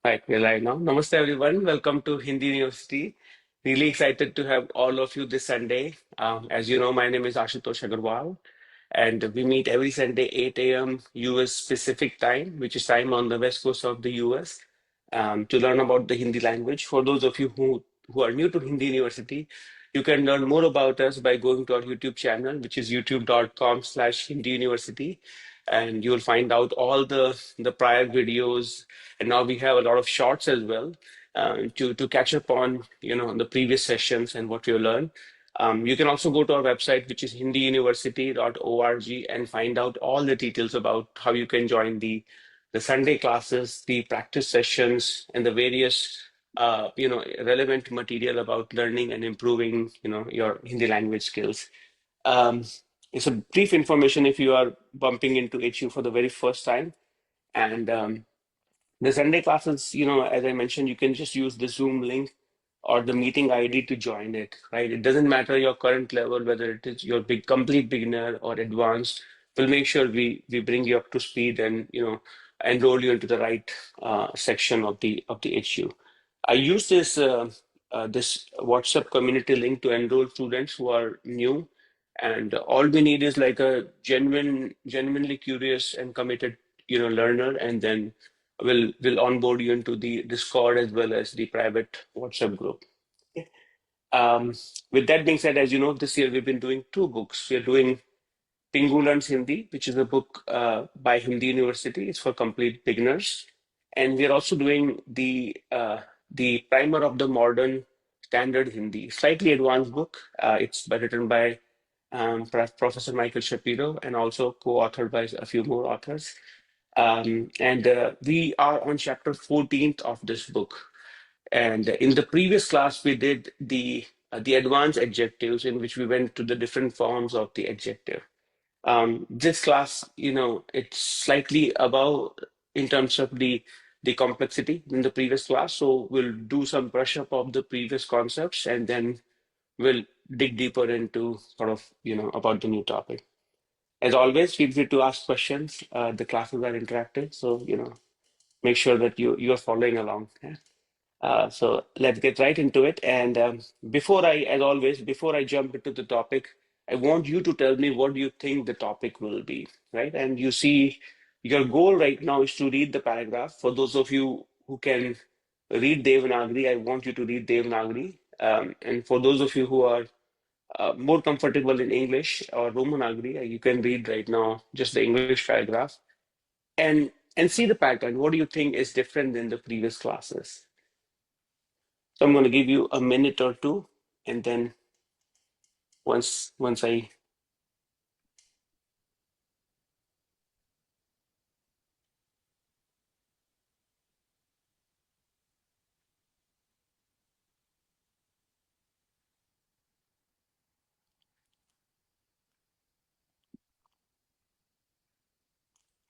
Right, we're live now. Namaste, everyone. Welcome to Hindi University. Really excited to have all of you this Sunday. As you know, my name is Ashutosh Agrawal, and we meet every Sunday, 8 a.m. US Pacific time, which is time on the west coast of the US, to learn about the Hindi language. For those of you who are new to Hindi University, you can learn more about us by going to our YouTube channel, which is youtube.com/Hindi University. And you'll find out all the prior videos, and now we have a lot of shorts as well to catch up on the previous sessions and what you learned. You can also go to our website, which is hindiuniversity.org, and find out all the details about how you can join the Sunday classes, the practice sessions, and the various relevant material about learning and improving your Hindi language skills. Um, it's a brief information if you are bumping into HU for the very first time. And the Sunday classes, as I mentioned, you can just use the Zoom link or the meeting ID to join it, right? It doesn't matter your current level, whether it is your complete beginner or advanced. We'll make sure we bring you up to speed and enroll you into the right section of the HU. I use this WhatsApp community link to enroll students who are new, and all we need is like a genuinely curious and committed learner, and then we'll onboard you into the Discord as well as the private WhatsApp group. Okay. Um, with that being said, as you know, this year we've been doing two books. We're doing Pingu Learns Hindi, which is a book by Hindi University. It's for complete beginners, and we're also doing the Primer of the Modern Standard Hindi, slightly advanced book. It's written by Professor Michael Shapiro and also co-authored by a few more authors. And we are on chapter 14th of this book. And in the previous class, we did the advanced adjectives, in which we went to the different forms of the adjective. This class, it's slightly above in terms of the complexity in the previous class. So we'll do some brush up of the previous concepts, and then we'll dig deeper into sort of, about the new topic. As always, feel free to ask questions. The classes are interactive, so make sure that you're following along. Yeah? So let's get right into it. And as always, before I jump into the topic, I want you to tell me what you think the topic will be, right? And you see, your goal right now is to read the paragraph. For those of you who can read Devanagari, I want you to read Devanagari. And for those of you who are more comfortable in English or Romanagari, you can read right now just the English paragraph and see the pattern. What do you think is different than the previous classes? So I'm going to give you a minute or two, and then once I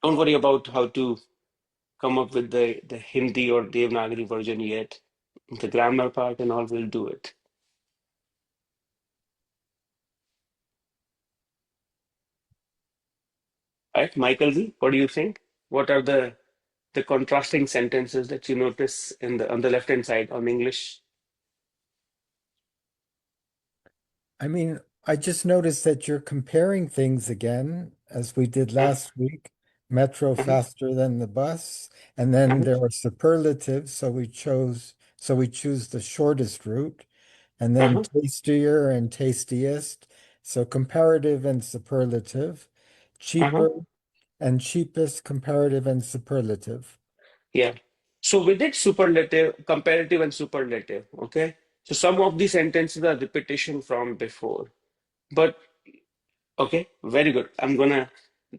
don't worry about how to come up with the Hindi or Devanagari version yet. The grammar part and all will do it. Right, Michael Z, what do you think? What are the contrasting sentences that you notice in the on the left hand side on English? I mean, I just noticed that you're comparing things again, as we did Uh, last week. Metro uh, faster than the bus, and then uh, there are superlatives, so we choose the shortest route, and then uh, tastier and tastiest. So comparative and superlative, uh, cheaper and cheapest, comparative and superlative. yeah. So we did superlative, comparative, and superlative. Okay. So some of these sentences are repetition from before, but okay, very good. I'm gonna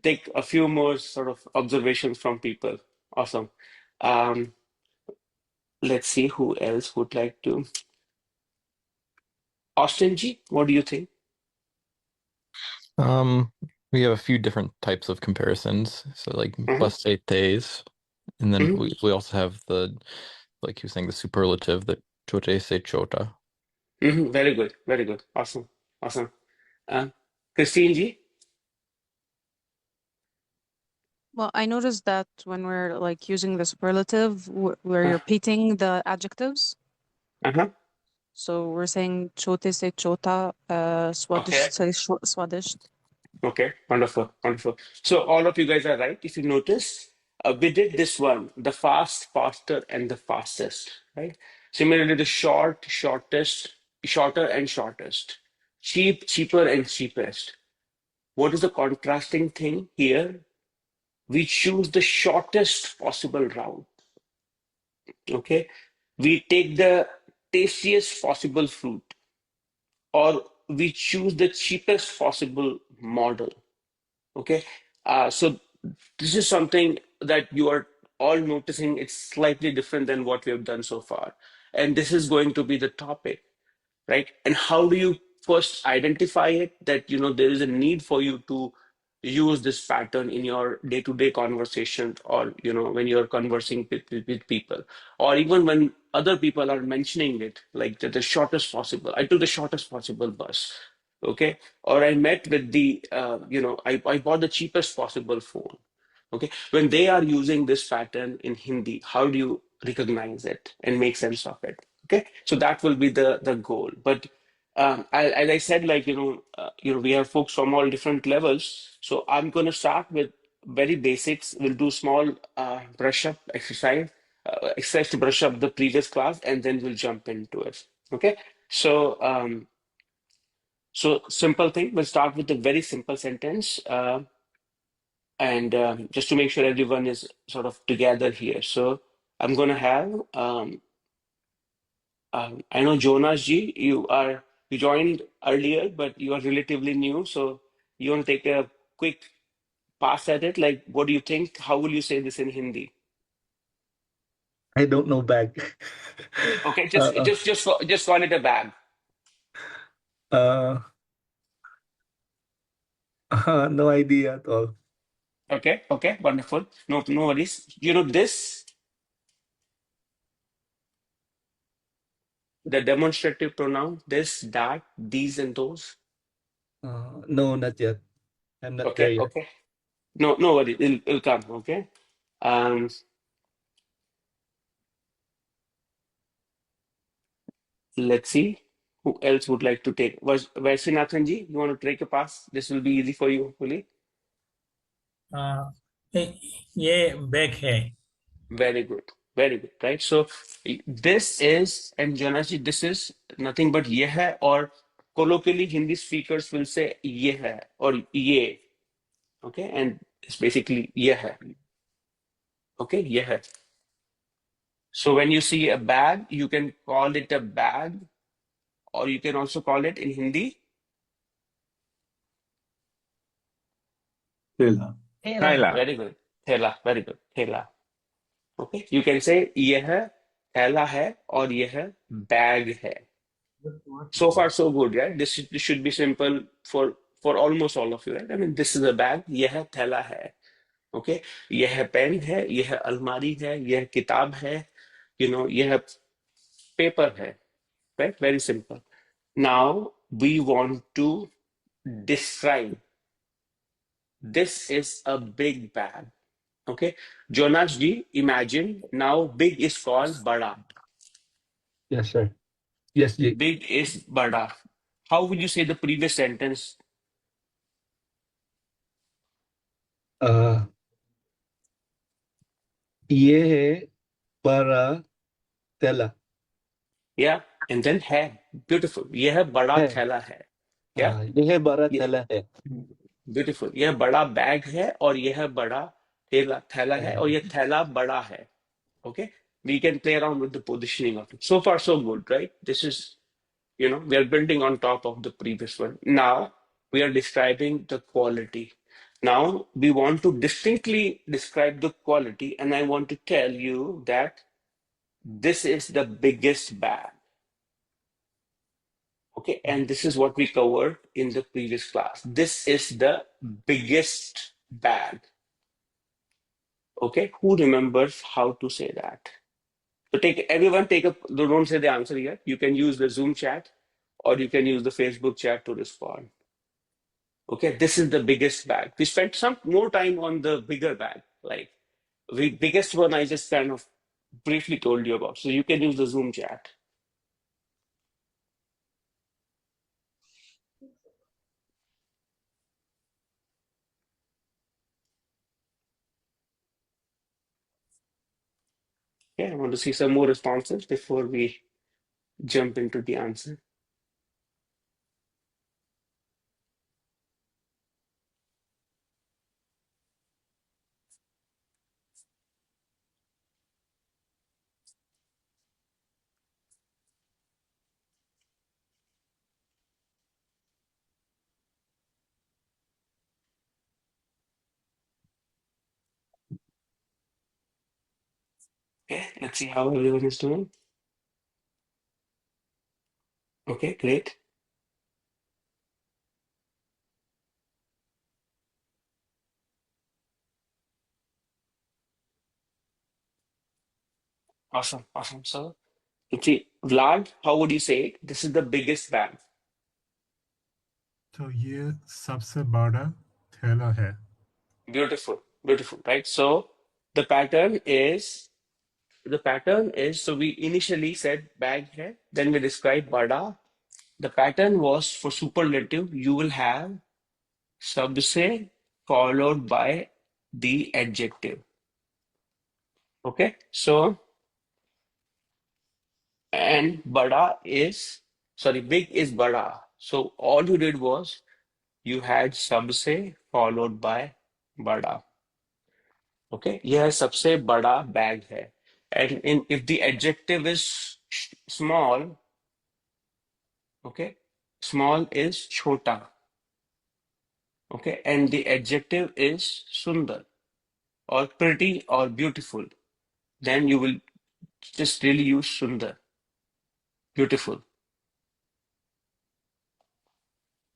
take a few more sort of observations from people. Awesome. Um, let's see who else would like to. Austin G, what do you think? Um, we have a few different types of comparisons. So like Hmm. bus days, and then Hmm. we also have like you were saying, the superlative, the chote se chota. Hmm. Very good, very good. Awesome, awesome. Uh, Christine G. Well, I noticed that when we're like using the superlative, we're Uh, repeating the adjectives. uh-huh. So we're saying chote se chota, swadish Okay. se swadish. Okay. Wonderful. Wonderful. So all of you guys are right. If you notice, we did this one, the fast, faster, and the fastest, right? Similarly, the short, shortest, shorter, and shortest. Cheap, cheaper, and cheapest. What is the contrasting thing here? We choose the shortest possible route. Okay. We take the tastiest possible fruit, or we choose the cheapest possible model. Okay. So this is something that you are all noticing. It's slightly different than what we have done so far. And this is going to be the topic, right? And how do you first identify it that there is a need for you to use this pattern in your day-to-day conversation, or when you're conversing with people, or even when other people are mentioning it, like the shortest possible. I took the shortest possible bus, okay, or I met with the I bought the cheapest possible phone. Okay, when they are using this pattern in Hindi, how do you recognize it and make sense of it? Okay, so that will be the goal. But as I said, like we have folks from all different levels. So I'm going to start with very basics. We'll do small brush up exercise to brush up the previous class, and then we'll jump into it. Okay, so simple thing. We'll start with a very simple sentence. And just to make sure everyone is sort of together here. So I'm going to have, I know Jonas ji, you joined earlier, but you are relatively new. So you want to take a quick pass at it? Like, what do you think? How will you say this in Hindi? I don't know bag. Okay, uh, just call it a bag. uh, no idea at all. Okay, okay, wonderful. No worries. This, the demonstrative pronoun, this, that, these, and those. No, not yet. I'm not there Okay, yet. okay. No worries. It'll come. Okay. Um, let's see who else would like to take. Vaishnath ji, you want to take a pass? This will be easy for you, hopefully. ये bag है. Very good. Very good. Right. So this is, and Jonas ji, this is nothing but ye hai, or colloquially Hindi speakers will say ye hai or ye. Okay. And it's basically ye hai. Okay. Ye hai. So when you see a bag, you can call it a bag, or you can also call it in Hindi. Thela. थैला. Very good. Thela. Very good. Thela. Okay. You can say यह थैला है और यह bag है. So far, so good, right? This should be simple for almost all of you, right? I mean, this is a bag. यह थैला है. Okay. यह पेन है. यह अलमारी है. यह किताब है. यह paper है. Right? Very simple. Now we want to describe. This is a big bag. Okay. Jonas ji, imagine now big is called bada. Yes, sir. Yes, G. Big is bada. How would you say the previous sentence? Uh, ये है बड़ा थैला. Yeah. And then hai. Beautiful. यह बड़ा है. थैला है. Yeah. ये है बड़ा ये, थैला है. beautiful. यह बड़ा बैग है और यह बड़ा थैला थैला है और यह थैला बड़ा है. Okay. We can play around with the positioning of it. So far, so good, right? This is, we are building on top of the previous one. Now we are describing the quality. Now we want to distinctly describe the quality, and I want to tell you that this is the biggest bag. Okay, and this is what we covered in the previous class. This is the biggest bag. Okay, who remembers how to say that? So everyone take a, don't say the answer yet. You can use the Zoom chat or you can use the Facebook chat to respond. Okay, this is the biggest bag. We spent some more time on the bigger bag. Like the biggest one I just kind of briefly told you about. So you can use the Zoom chat. Okay, I want to see some more responses before we jump into the answer. Okay, let's see how everyone is doing. Okay, great. Awesome, awesome. So let's see, Vlad, how would you say it? This is the biggest bag. तो ये सबसे बड़ा थैला है. Beautiful, beautiful, right? So the pattern is, so we initially said bag hai, then we described bada. The pattern was for superlative, you will have sabse followed by the adjective. Okay, so, and big is bada. So all you did was you had sabse followed by bada. Okay, यह सबसे बड़ा bag है. And if the adjective is small, okay, small is chota. Okay, and the adjective is sundar or pretty or beautiful, then you will just really use sundar, beautiful.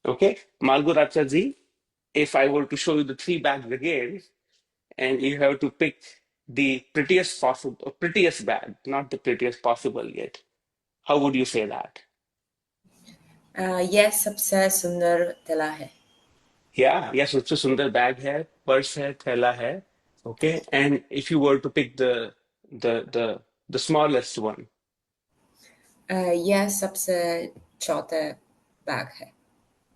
Okay, Malgoracha ji, if I were to show you the three bags again, and you have to pick the prettiest possible, prettiest bag, not the prettiest possible yet, how would you say that? यह सबसे सुंदर थैला है. Yeah, yes, सबसे सुंदर bag है, purse है, थैला है. Okay, and if you were to pick the smallest one, यह सबसे छोटा बैग है.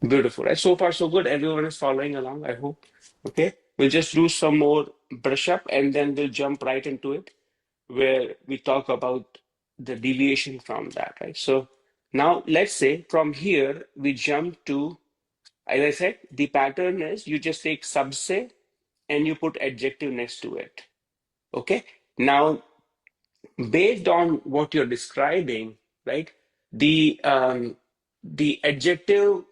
beautiful, right? So far, so good. Everyone is following along, I hope. Okay, we'll just do some more brush up and then we'll jump right into it where we talk about the deviation from that, right? So now let's say from here we jump to, as I said, the pattern is you just take subse and you put adjective next to it. Okay, now based on what you're describing, right? The adjective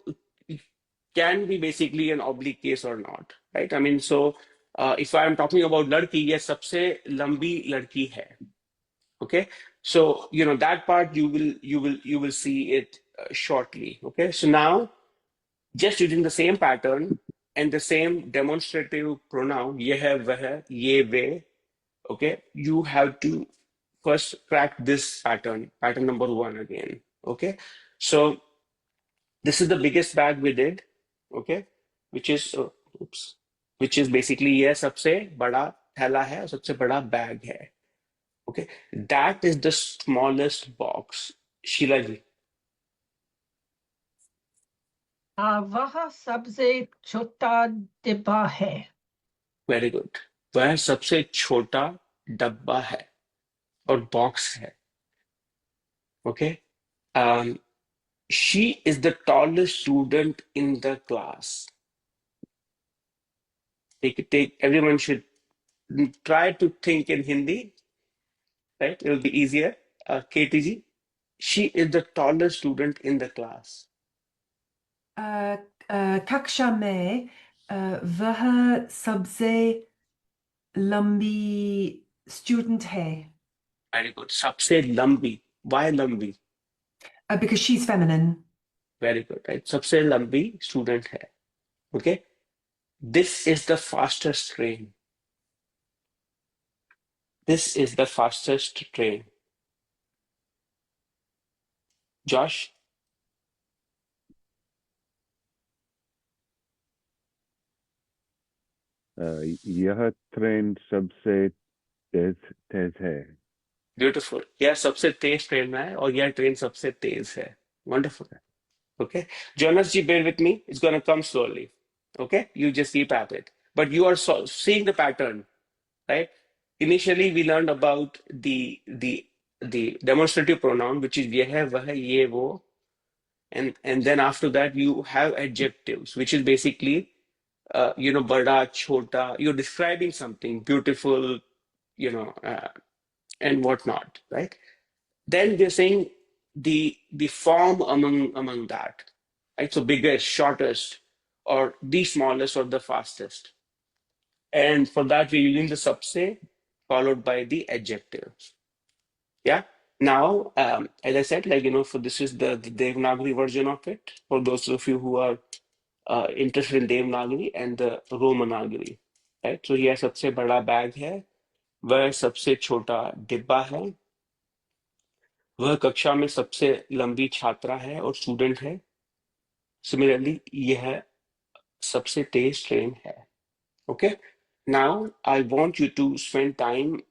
can be basically an oblique case or not, right? I mean, so if I'm talking about ladki, ये सबसे लंबी लड़की है. Okay, so you know that part you will see it shortly. Okay, so now just using the same pattern and the same demonstrative pronoun, ये है वह है ये वे. Okay, you have to first crack this pattern number one again. Okay, so this is the biggest bag we did. Okay, which is oops, which is basically ये सबसे बड़ा थैला है और सबसे बड़ा बैग है. Okay, that is the smallest box. Sheila ji. वह सबसे छोटा डिब्बा है. Very good. वह सबसे छोटा डब्बा है और बॉक्स है. Okay. She is the tallest student in the class. Everyone should try to think in Hindi, right? It will be easier. Katie ji, she is the tallest student in the class. कक्षा में वह सबसे लंबी student है. Very good. सबसे लंबी. Why लंबी? Because she's feminine. Very good, right? सबसे लंबी student है. Okay. This is the fastest train. This is the fastest train. Josh? यह ट्रेन सबसे तेज तेज है. Beautiful. यह सबसे तेज ट्रेन है और यह ट्रेन सबसे तेज है. Wonderful. Okay. Jonas ji, bear with me. It's going to come slowly. Okay. You just keep at it. But you are seeing the pattern, right? Initially, we learned about the demonstrative pronoun, which is यह, वह, ये, वो. And then after that, you have adjectives, which is basically, bada, chota. You're describing something beautiful, and whatnot, right? Then we're saying the form among that, right? So biggest, shortest, or the smallest, or the fastest. And for that, we're using the subse followed by the adjective. Yeah. Now, as I said, for this is the Devanagari version of it. For those of you who are interested in Devanagari and the Romanagari, right? So यह सबसे बड़ा bag है, वह सबसे छोटा डिब्बा है, वह कक्षा में सबसे लंबी छात्रा है और स्टूडेंट है. सिमिलरली यह सबसे तेज ट्रेन है. Okay. Now I want you to spend time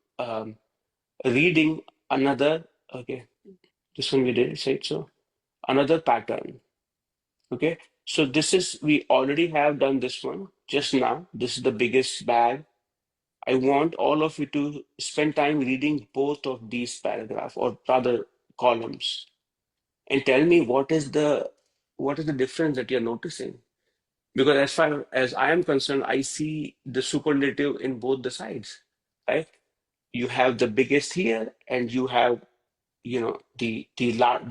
reading another. Okay, this one we did say so. Another pattern. Okay, so this is, we already have done this one just now. This is the biggest bag. I want all of you to spend time reading both of these paragraphs, or rather columns, and tell me what is the difference that you're noticing. Because as far as I am concerned, I see the superlative in both the sides, right? You have the biggest here, and you have, the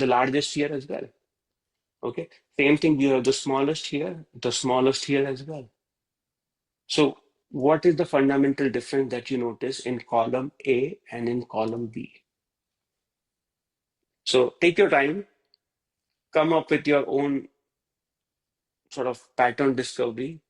largest here as well. Okay, same thing. You have the smallest here as well. So, what is the fundamental difference that you notice in column A and in column B? So, take your time, come up with your own sort of pattern discovery.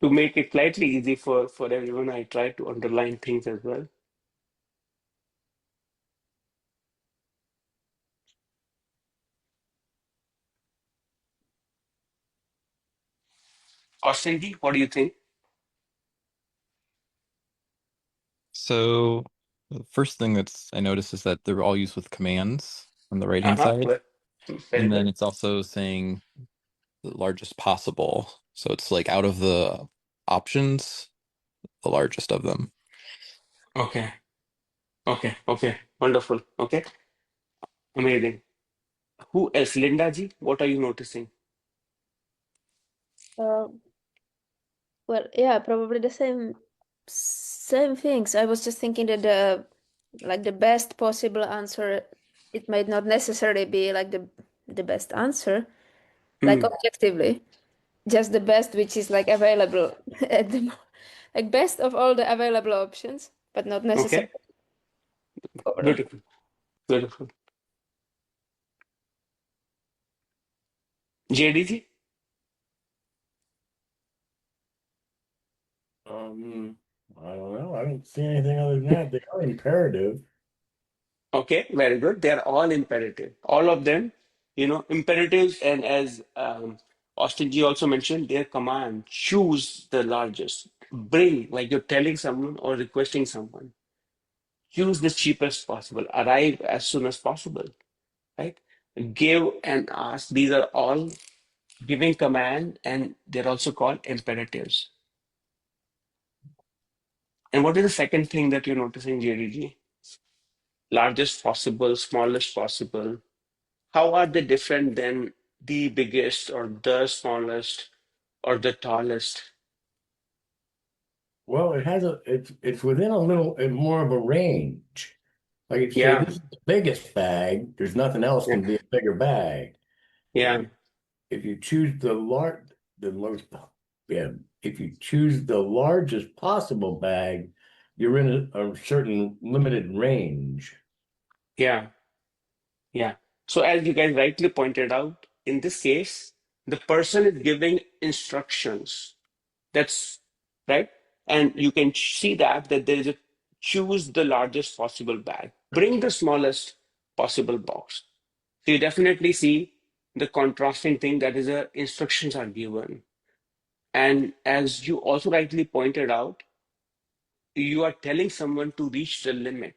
To make it slightly easy for everyone, I try to underline things as well. Austin G, what do you think? So the first thing I noticed is that they're all used with commands on the right-hand side. Very And then good. it's also saying the largest possible. So it's like out of the options, the largest of them. Okay. Wonderful. Okay. Amazing. Who else? Linda ji, what are you noticing? Well, yeah, probably the same things. I was just thinking that the best possible answer, it might not necessarily be like the best answer, like objectively, just the best which is like available at like best of all the available options, but not necessarily. Okay. Beautiful. Beautiful. JDG? I don't know. I don't see anything other than that. They are imperative. Okay, very good. They are all imperative. All of them, imperatives, and as Austin G also mentioned, their command, choose the largest. Bring, like you're telling someone or requesting someone, choose the cheapest possible, arrive as soon as possible, right? Give and ask, these are all giving command, and they're also called imperatives. And what is the second thing that you're noticing, JDG? Largest possible, smallest possible. How are they different than the biggest or the smallest or the tallest? Well, it has it's within a little more of a range. Like if you say Yeah, this is the biggest bag, there's nothing else yeah, can be a bigger bag. yeah, If you choose the most, yeah, if you choose the largest possible bag, you're in a certain limited range. yeah, yeah. So as you guys rightly pointed out, in this case, the person is giving instructions. That's right. And you can see that there is a choose the largest possible bag, bring the smallest possible box. So you definitely see the contrasting thing that is instructions are given. And as you also rightly pointed out, you are telling someone to reach the limit,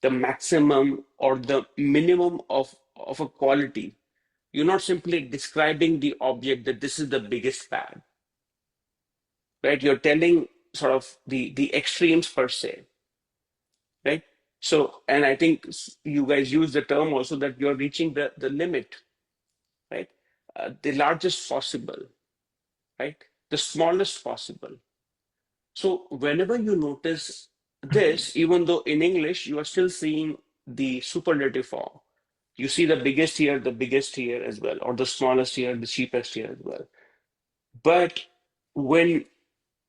the maximum or the minimum of a quality. You're not simply describing the object that this is the biggest bag, right? You're telling sort of the extremes per se, right? So, and I think you guys use the term also that you're reaching the limit, right? The largest possible, right? The smallest possible. So whenever you notice this, even though in English you are still seeing the superlative form, you see the biggest here as well, or the smallest here, the cheapest here as well. But when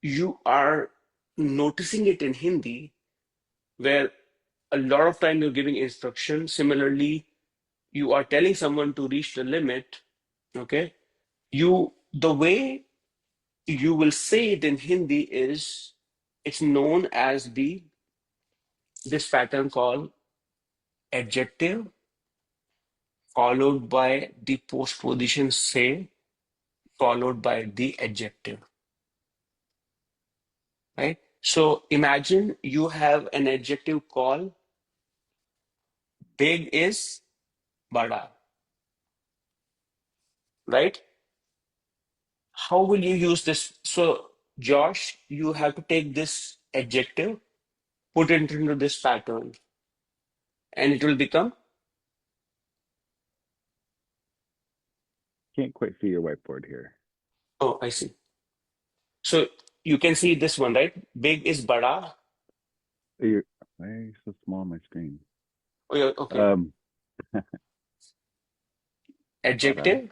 you are noticing it in Hindi, where a lot of time you're giving instructions, similarly, you are telling someone to reach the limit, okay? The way you will say it in Hindi is, it's known as this pattern called adjective, followed by the postposition say, followed by the adjective, right? So imagine you have an adjective called big is bada, right? How will you use this? So Josh, you have to take this adjective, put it into this pattern, and it will become, Can't quite see your whiteboard here. oh, I see. So you can see this one, right? Big is bada. Why are you so small on my screen? Oh, yeah, okay. Bada, Adjective,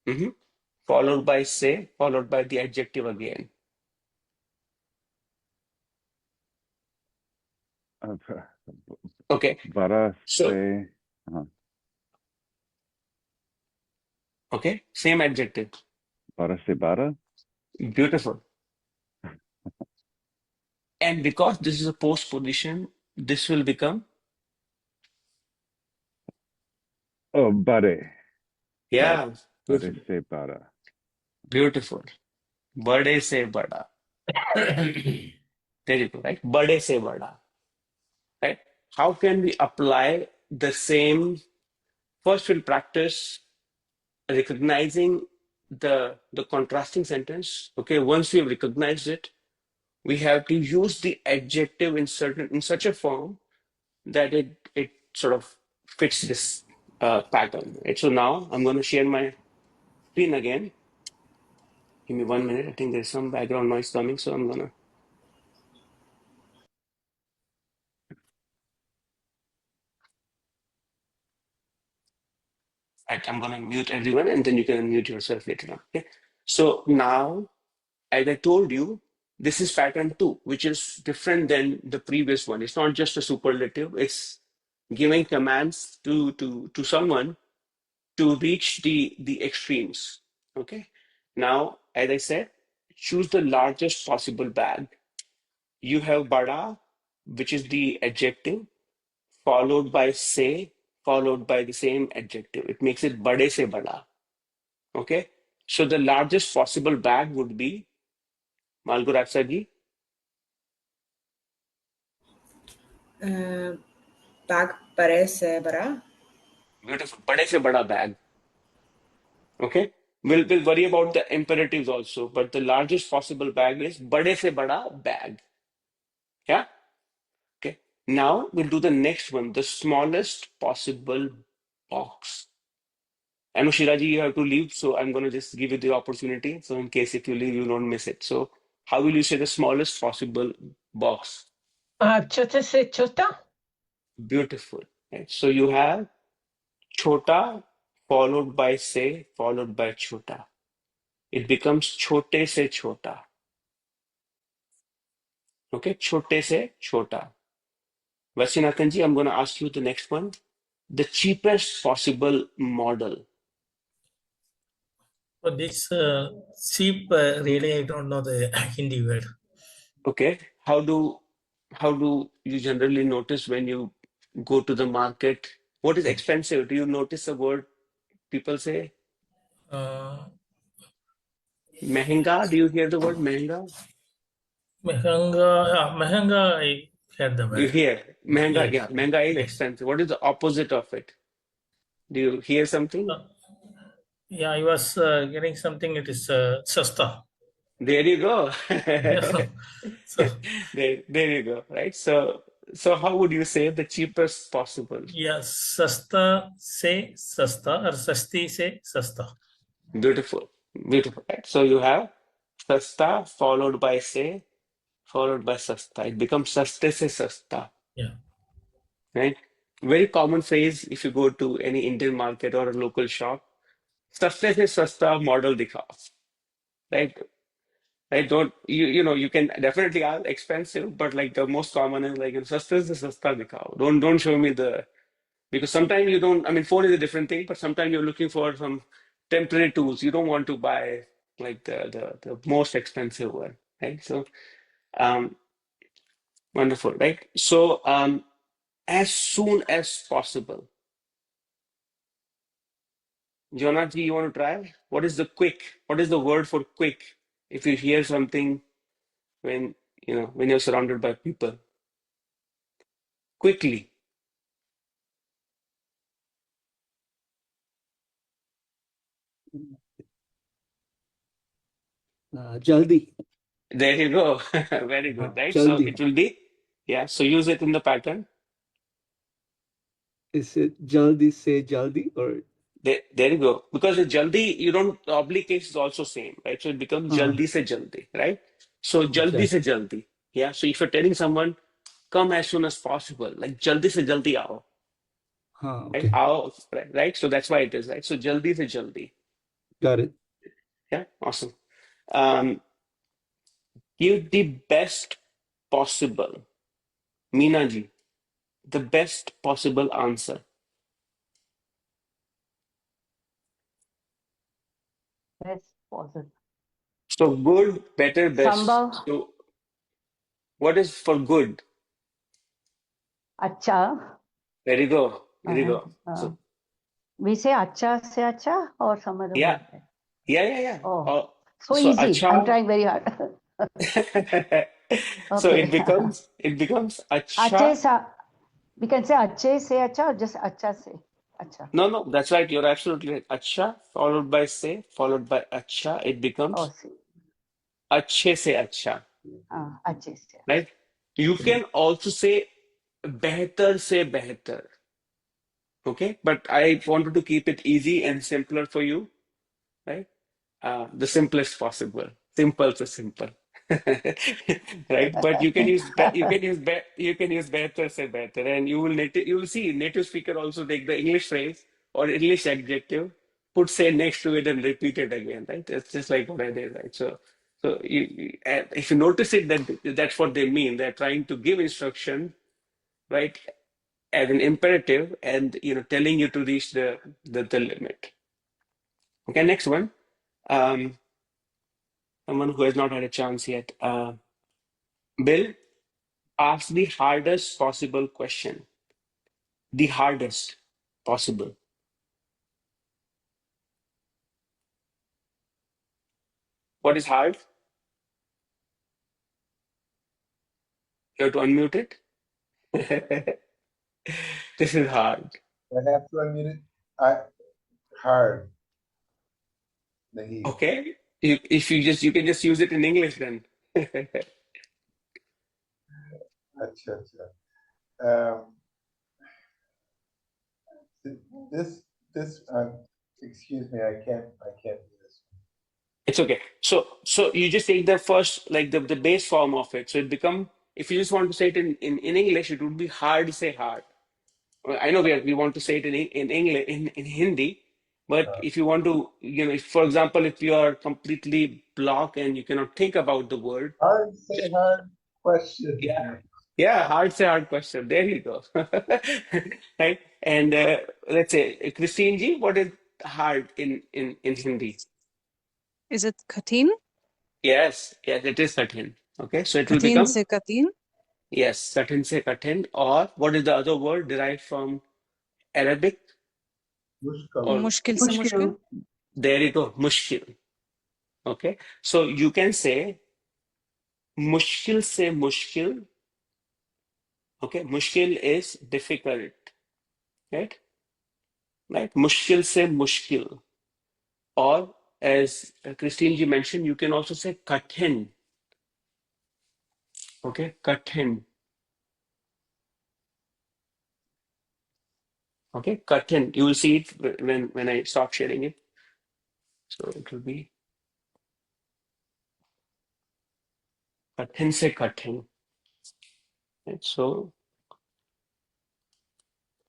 mhm, followed by say, followed by the adjective again. Okay. Vara So, se, okay, same adjective. Vara se bara. Beautiful. And because this is a post position, this will become, Oh, bare. yeah, Bare beautiful. se bara. Beautiful. Bade se bada. There you go, right? Bade se bada. Right? How can we apply the same? First, we'll practice recognizing the contrasting sentence. Okay, once we've recognized it, we have to use the adjective in such a form that it sort of fits this pattern. Right? So now I'm going to share my screen again. Give me 1 minute. I think there's some background noise coming, so I'm gonna. Right, I'm gonna mute everyone, and then you can unmute yourself later on. Okay. So now, as I told you, this is pattern 2, which is different than the previous one. It's not just a superlative. It's giving commands to someone to reach the extremes. Okay. Now, as I said, choose the largest possible bag. You have bada, which is the adjective, followed by se, followed by the same adjective. It makes it bade se bada. Okay. So the largest possible bag would be Malgur Aksa ji. Bag bade se bada. Beautiful. Bade se bada bag. Okay. We'll worry about the imperatives also, but the largest possible bag is bade se bada bag. Yeah. Okay. Now we'll do the next one, the smallest possible box. I know Shiraji, you have to leave, so I'm going to just give you the opportunity. So in case if you leave, you don't miss it. So How will you say the smallest possible box? Chota se chota. Beautiful. Right? So you have chota followed by se followed by chota. It becomes chote se chota. Okay, chote se chota. Vasinathan ji, I'm going to ask you the next one. The cheapest possible model. For this sheep, really, I don't know the Hindi word. Okay, how do you generally notice when you go to the market? What is expensive? Do you notice the word people say? Uh, Mehenga? Do you hear the word mehenga? Mahanga, I heard the You word. hear mehenga? Yes, Yeah, mehenga is yes. expensive. What is the opposite of it? Do you hear something? Yeah, I was getting something. It is sasta. There you go. Yeah. So There you go. Right. So how would you say the cheapest possible? yeah, sasta se sasta or sasti se sasta. Beautiful. Beautiful. Right. So you have sasta followed by se followed by sasta. It becomes saste se sasta. Yeah. Right. Very common phrase if you go to any Indian market or a local shop. Saste se sasta model dikhao. Right. Right. Don't you know you can definitely are expensive, but like the most common is like saste se sasta dikhao. Don't show me the because sometimes you don't. I mean, phone is a different thing, but sometimes you're looking for some temporary tools. You don't want to buy like the most expensive one, right? So um, wonderful, right? So as soon as possible. Jonah ji, you want to try? What is the quick? What is the word for quick? If you hear something when when you're surrounded by people, quickly. Jaldi. There you go. Very good, right? So Jaldi. it will be yeah. So use it in the pattern. Is it jaldi se jaldi or? There you go. Because the jaldi, you don't, the oblique case is also same, right? So it becomes jaldi se jaldi, right? So jaldi Okay. se jaldi. Yeah. So if you're telling someone, come as soon as possible, like jaldi se jaldi aao, right? Okay. Aao, right? So that's why it is, right? So jaldi se jaldi. Got it. Yeah. Awesome. Um, give the best possible. Meena ji, the best possible answer. Best possible. So good, better, best. Sambal. So what is for good? Acha. There you go. There you go. So We say acha se acha or some other yeah. word. Yeah. Oh, Oh, so so easy. I'm acha. trying very hard. So Okay. it becomes Ache acha. sa. We can say ache se acha or just acha se acha. No, that's right. You're absolutely right. Acha followed by se followed by acha. It Oh, becomes see. अच्छे से अच्छा. Ache se. Right? You can also say बेहतर से बेहतर. Okay, but I wanted to keep it easy and simpler for you, right? The simplest possible. Simple to simple. Right? But you can use you can use better say better, and you will see native speaker also take the English phrase or English adjective, put say next to it and repeat it again, right? It's just like what I did, right? So and if you notice it, that's what they mean. They're trying to give instruction, right, as an imperative, and telling you to reach the limit. Okay, next one. Someone who has not had a chance yet. Bill, ask the hardest possible question. The hardest possible. What is hard? You have to unmute it. This is hard. I have to unmute it. Hard. Nahi. Okay. If you can just use it in English then. Acha, acha. This excuse me, I can't do this. It's okay. So you just take the first, like the base form of it. So it become, if you just want to say it in English, it would be hard, say hard. Well, I know we want to say it in English, in Hindi, but if you want to, if, for example, if you are completely blocked and you cannot think about the word, Hard say hard question. yeah, hard say hard question. There you go. Right? And let's say, Christine ji, what is hard in Hindi? Is it katin? Yes, it is kathin. Okay, so it will Katin become, se katin? yes, kathin se kathin. Or what is the other word derived from Arabic? Or Mushkil se mushkil? Mushkil. there you go, mushkil. Okay, so you can say mushkil se mushkil. Okay, mushkil is difficult, right? Right, mushkil se mushkil. Or as Christine ji mentioned, you can also say kathin. Okay, kathin. Okay, kathin. You will see it when I stop sharing it. So it will be kathin se kathin. Right? So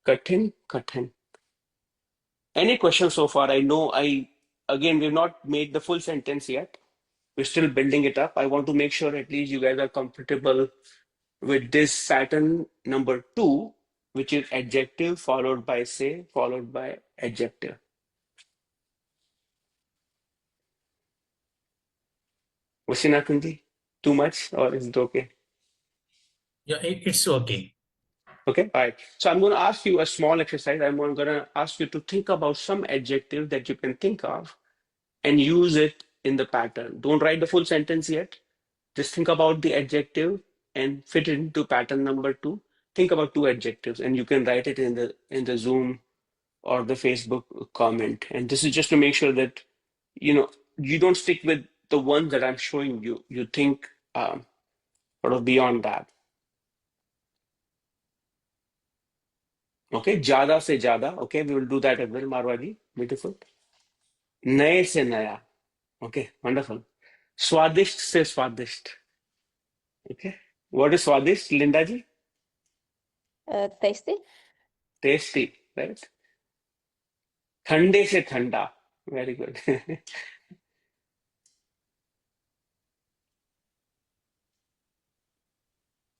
kathin, kathin. Any questions so far? I know again we've not made the full sentence yet. We're still building it up. I want to make sure at least you guys are comfortable with this pattern number 2, which is adjective followed by say followed by adjective. Vasina Kundi, too much or is it okay? Yeah, it's okay. Okay, all right. So I'm going to ask you a small exercise. I'm going to ask you to think about some adjective that you can think of and use it in the pattern. Don't write the full sentence yet. Just think about the adjective and fit it into pattern number 2. Think about 2 adjectives and you can write it in the Zoom or the Facebook comment. And this is just to make sure that you don't stick with the ones that I'm showing you. You think sort of beyond that. Okay, zyada se zyada. Okay, we will do that as well, Marwaji. Beautiful. Naye se naya. Okay, wonderful. Swadisht se swadisht. Okay, what is swadisht, Linda ji? Tasty. Tasty, right? Thande se thanda. Very good.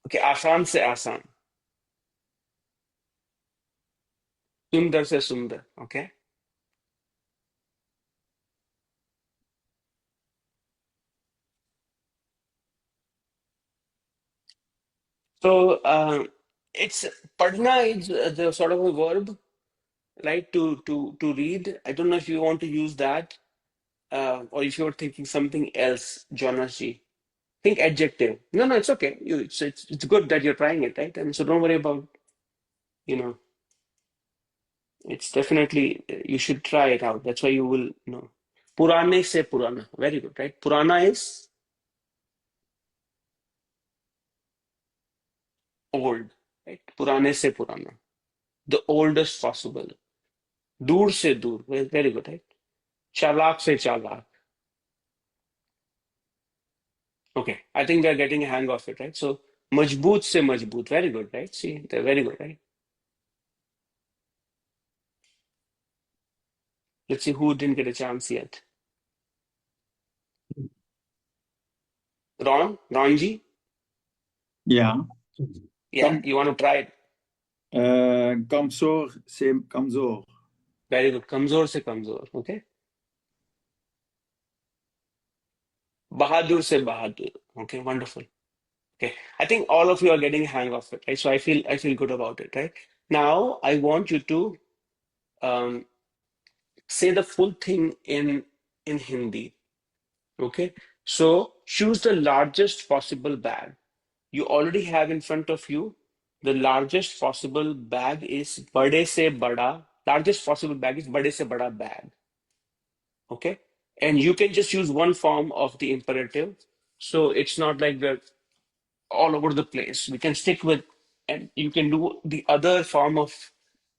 Okay, आसान से आसान. सुंदर से सुंदर. Okay. So it's padna is the sort of a verb, right? To read. I don't know if you want to use that, or if you're thinking something else, Jonas ji. Think adjective. No, it's okay. It's good that you're trying it, right? And so don't worry about, it's definitely, you should try it out. That's why you will know. Purane se purana. Very good, right? Purana is old, right? Purane se purana. The oldest possible. Dur se dur. Very good, right? Chalak se chalak. Okay, I think we are getting a hang of it, right? So majboot se majboot. Very good, right? See, they're very good, right? Let's see who didn't get a chance yet. Ronji? Yeah. Yeah, you want to try it? Kamzor se kamzor. Very good. Kamzor se kamzor. Okay. Bahadur se bahadur. Okay, wonderful. Okay, I think all of you are getting a hang of it, right? So I feel good about it, right? Now I want you to say the full thing in Hindi. Okay, so choose the largest possible bag. You already have in front of you the largest possible bag is bade se bada. Largest possible bag is bade se bada bag. Okay, and you can just use one form of the imperative. So it's not like we're all over the place. We can stick with, and you can do the other form of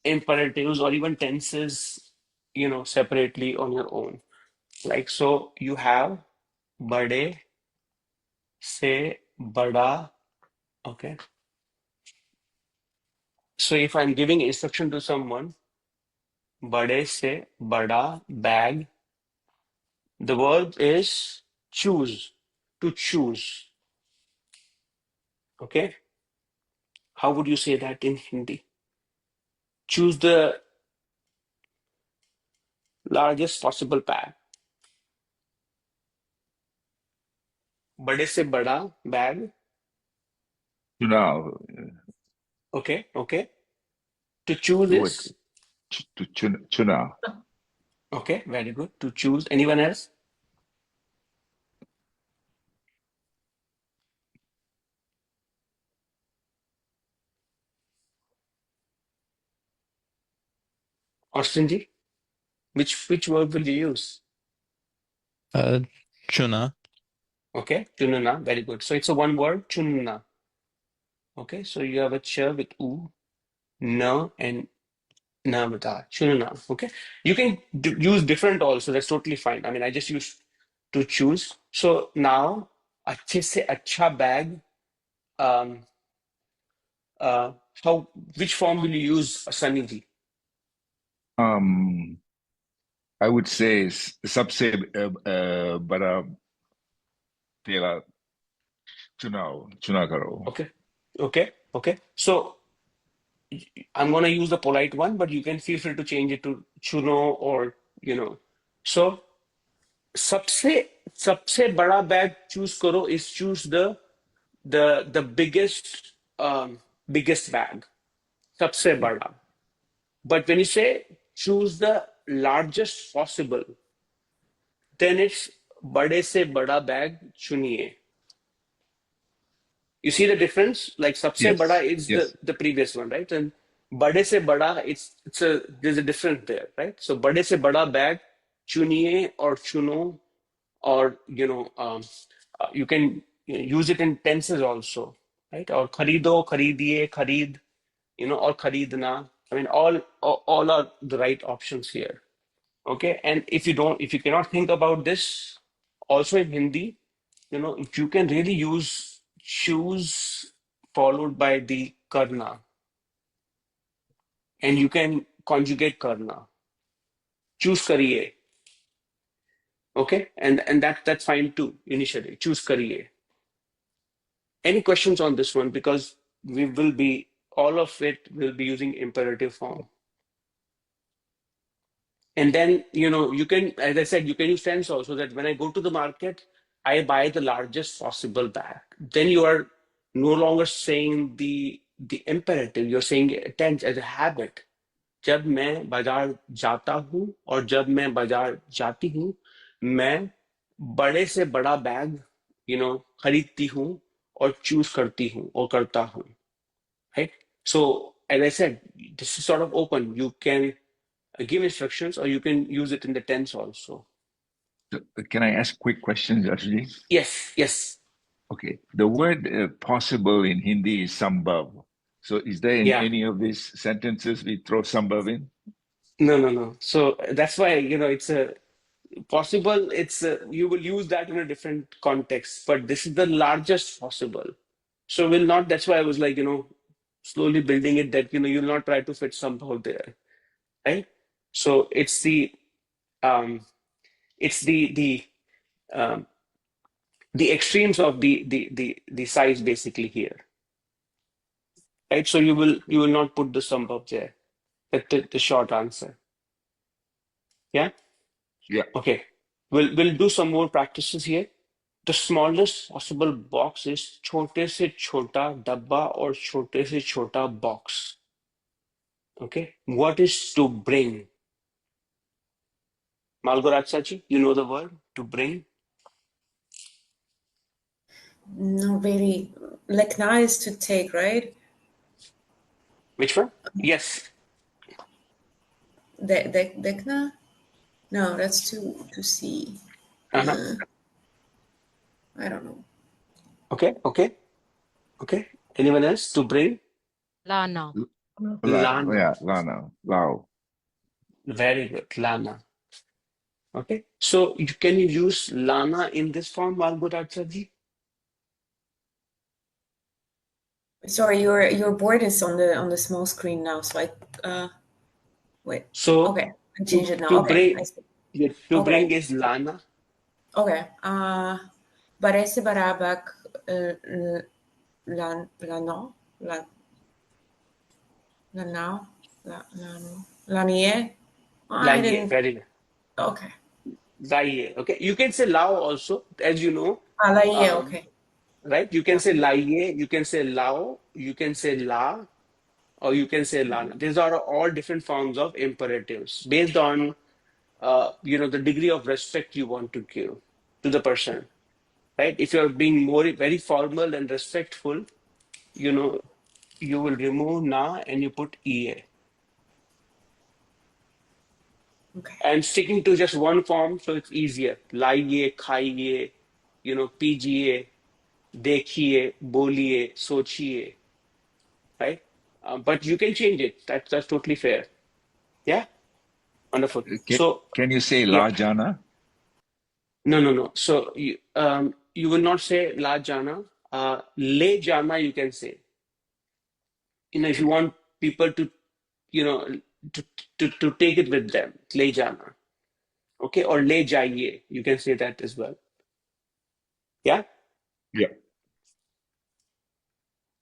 imperatives or even tenses, separately on your own. Like, so you have bade se bada. Okay. So if I'm giving instruction to someone, bade se bada bag, the verb is choose, to choose. Okay. How would you say that in Hindi? Choose the largest possible bag. Bade se bada bag. Chunav. Okay. Okay. To choose To is? chuna. Okay. Very good. To choose. Anyone else? Austin ji? Which verb will you use? Chuna. Okay. Chunna. Very good. So it's a one word. Chunna. Okay. So you have a ch with u, na, and na with a. Chunna. Okay. You can use different also. That's totally fine. I mean, I just use to choose. So now, अच्छे से अच्छा bag. How? Which form will you use, Sunny ji? I would say सबसे बड़ा तेरा चुनाव करो. Okay. Okay. Okay. So I'm going to use the polite one, but you can feel free to change it to chuno or, So सबसे बड़ा bag choose करो is choose the biggest bag. सबसे बड़ा. But when you say choose the largest possible, then it's बड़े से बड़ा bag चुनिए. You see the difference? Like सबसे बड़ा is the previous one, right? And बड़े से बड़ा, there's a difference there, right? So बड़े से बड़ा bag चुनिए or चुनो, or you can use it in tenses also, right? Or खरीदो, खरीदिए, खरीद, or खरीदना. I mean, all are the right options here. Okay, and if you cannot think about this, also in Hindi, if you can really use choose followed by the karna, and you can conjugate karna. Choose kariye. Okay, and that's fine too initially. Choose kariye. Any questions on this one? Because all of it will be using imperative form. And then, you can, as I said, you can use tense also, that when I go to the market, I buy the largest possible bag. Then you are no longer saying the imperative, you're saying tense as a habit. जब मैं बाजार जाता हूं और जब मैं बाजार जाती हूं, मैं बड़े से बड़ा बैग, खरीदती हूं और चूज करती हूं और करता हूं. Right? So, as I said, this is sort of open. You can give instructions, or you can use it in the tense also. Can I ask quick questions, Ashley? Yes. Okay. The word possible in Hindi is sambhav. So is there in any of these sentences we throw sambhav in? No. So that's why, it's a possible. You will use that in a different context, but this is the largest possible. So that's why I was like, slowly building it that, you'll not try to fit sambhav there. Right? So it's the extremes of the size basically here. Right? So you will not put the sambhav there. That's the short answer. Yeah? Yeah. Okay. We'll do some more practices here. The smallest possible box is छोटे से छोटा डब्बा और छोटे से छोटा box. Okay. What is to bring? Malgoratsachi, you know the word to bring? No, really. Lekna is to take, right? Which one? Yes. Dekna? No, that's to see. Uh-huh. I don't know. Okay. Anyone else? To bring? Lana. Lana. Yeah, Lana. Lao. Very good. Lana. Okay, so can you use lana in this form, Malgodaji? Sorry, your board is on the small screen now, so I wait. So Okay, I change it now. to Okay, bring I see. to Okay. bring is lana. Okay. Parece barabak lano lanao lanie. I Laiye, didn't. very good. Okay. Laiye. Okay, you can say lao also, as you know. Laiye. Okay. Right? You can say laiye, you can say lao, you can say la, or you can say lana. These are all different forms of imperatives based on the degree of respect you want to give to the person. Right? If you're being very formal and respectful, you will remove na and you put ea. Okay. And sticking to just one form, so it's easier. Laiye, khaiye, pijiye, dekhiye, boliye, sochiye. Right? But you can change it. That's totally fair. Yeah? Wonderful. So, Can you say yeah. la jana? No. So, you will not say la jana. Le jana, you can say. If you want people to, to take it with them, le jana. Okay? Or le jaiye. You can say that as well. Yeah? Yeah.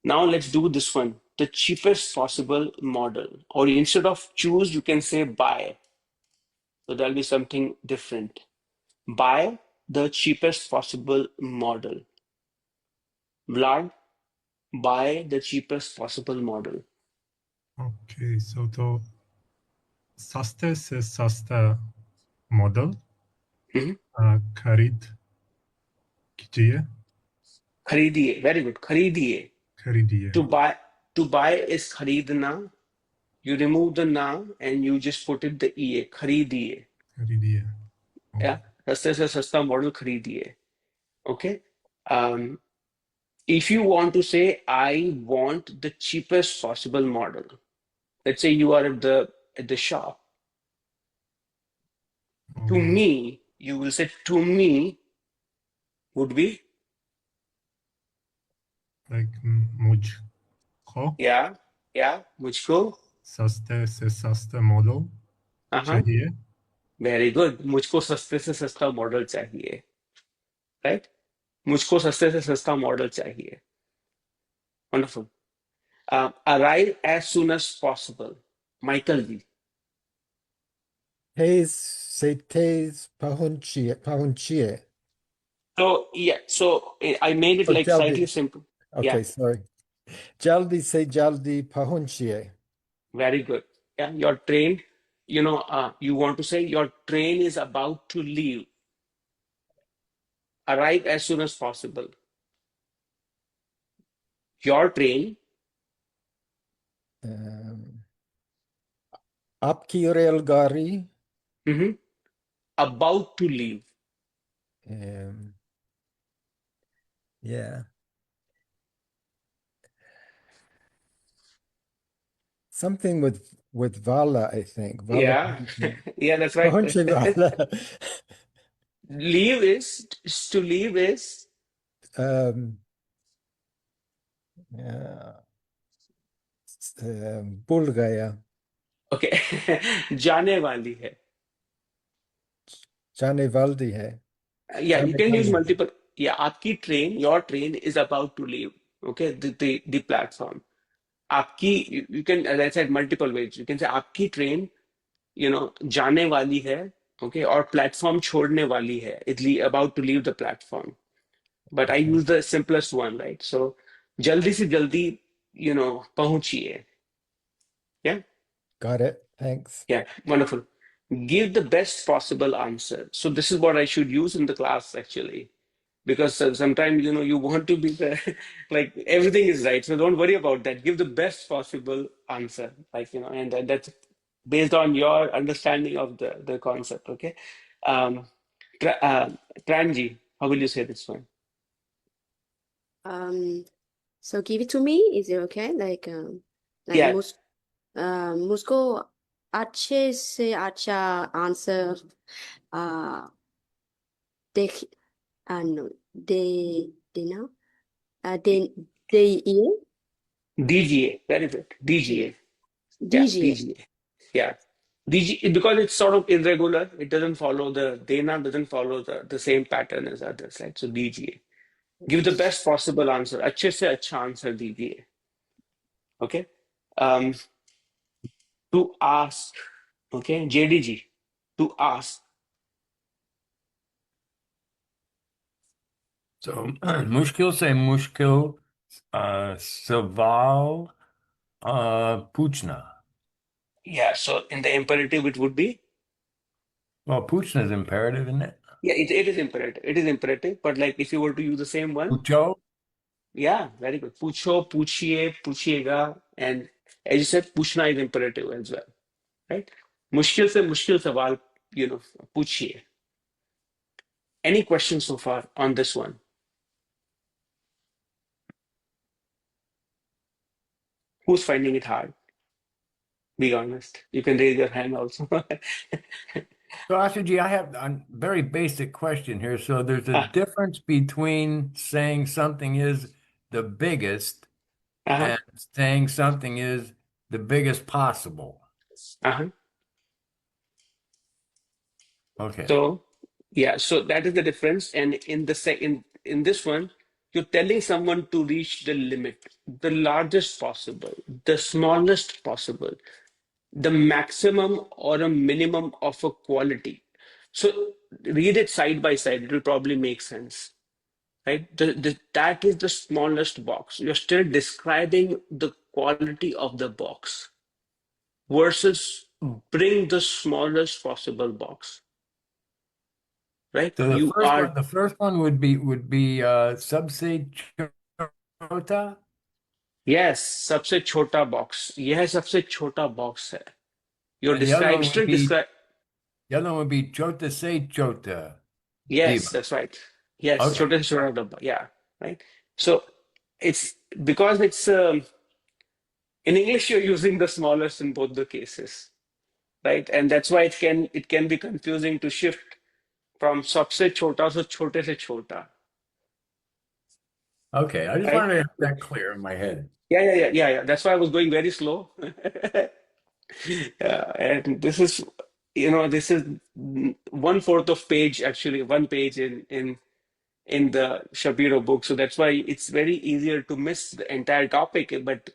Now let's do this one. The cheapest possible model. Or instead of choose, you can say buy. So there'll be something different. Buy the cheapest possible model. Vlad, buy the cheapest possible model. Okay, so to saste se sasta model खरीद कीजिए. Kharidiye. Very good. Kharidiye. खरीदिए. To buy is kharidna. You remove the na and you just put it the e. Kharidiye. खरीदिए. Yeah. Saste se sasta model kharidiye. Okay. If you want to say, I want the cheapest possible model. Let's say you are at the shop. To me, you will say to me would be Like मुझको yeah, मुझको सस्ते से सस्ता model चाहिए. Very good. मुझको सस्ते से सस्ता मॉडल चाहिए. Right? मुझको सस्ते से सस्ता मॉडल चाहिए. Wonderful. Arrive as soon as possible. Michael ji. Teis pahunchie. So I made it like slightly simple. Okay, Yeah. sorry. Jaldi se jaldi pahunchie. Very good. Yeah, your train, you want to say your train is about to leave. Arrive as soon as possible. Your train. Aapki railgari. About to leave. Yeah. Something with vala, I think. Vala. Yeah, yeah, that's right. Pahunche vala. Leave is to leave is. भूल गया. Okay. जाने वाली है. जाने वाली है. Yeah, you can use multiple. Yeah, your train is about to leave. Okay, the platform. आपकी, you can, as I said, multiple ways. You can say आपकी train, जाने वाली है. Okay, or platform छोड़ने वाली है. It's about to leave the platform. But I use the simplest one, right? So, जल्दी से जल्दी, पहुंचिए. Yeah. Got it. Thanks. Yeah, wonderful. Give the best possible answer. So this is what I should use in the class actually, because sometimes you want to be like everything is right. So don't worry about that. Give the best possible answer, and that's based on your understanding of the concept. Okay, Tranji, how will you say this one? So give it to me. Is it okay? Like Yeah. Moscow अच्छे से अच्छा answer देख no, देना दीजिए DGA, very good. DGA. Yeah, दीजिए DGA. Yeah. DG, because it's sort of irregular, it doesn't follow Dena doesn't follow the same pattern as others, right? So DGA. Give the best possible answer. अच्छे से अच्छा answer दीजिए. Okay. Um, to ask. Okay. JDG. To ask. So मुश्किल से मुश्किल सवाल पूछना. Yeah. So in the imperative, it would be. Well, पूछना is imperative, isn't it? Yeah, it is imperative. It is imperative. But like if you were to use the same one. Pucho? Yeah, very good. Pucho, puchiye, puchiega. And as you said, puchna is imperative as well. Right? Mushkil se mushkil sawal, puchiye. Any questions so far on this one? Who's finding it hard? Be honest. You can raise your hand also. So Ashuji, I have a very basic question here. So there's a difference between saying something is the biggest and saying something is the biggest possible. Okay. So yeah, so that is the difference. And in this one, you're telling someone to reach the limit, the largest possible, the smallest possible, the maximum or a minimum of a quality. So read it side by side, it will probably make sense. Right? That is the smallest box. You're still describing the quality of the box versus bring the smallest possible box. Right? So the first one would be सबसे छोटा. Yes, सबसे छोटा box. यह सबसे छोटा box है. You're And the other one still would be describe. the other one would be chota se chota. Yes, Diva. that's right. Yes, Okay. छोटे से छोटा डब्बा. Yeah, right. So it's because it's in English you're using the smallest in both the cases, right? And that's why it can be confusing to shift from सबसे छोटा to छोटे से छोटा. Okay, I just Right? wanted to have that clear in my head. Yeah. That's why I was going very slow. And this is 1/4 of page, actually, one page in the Shapiro book. So that's why it's very easier to miss the entire topic. But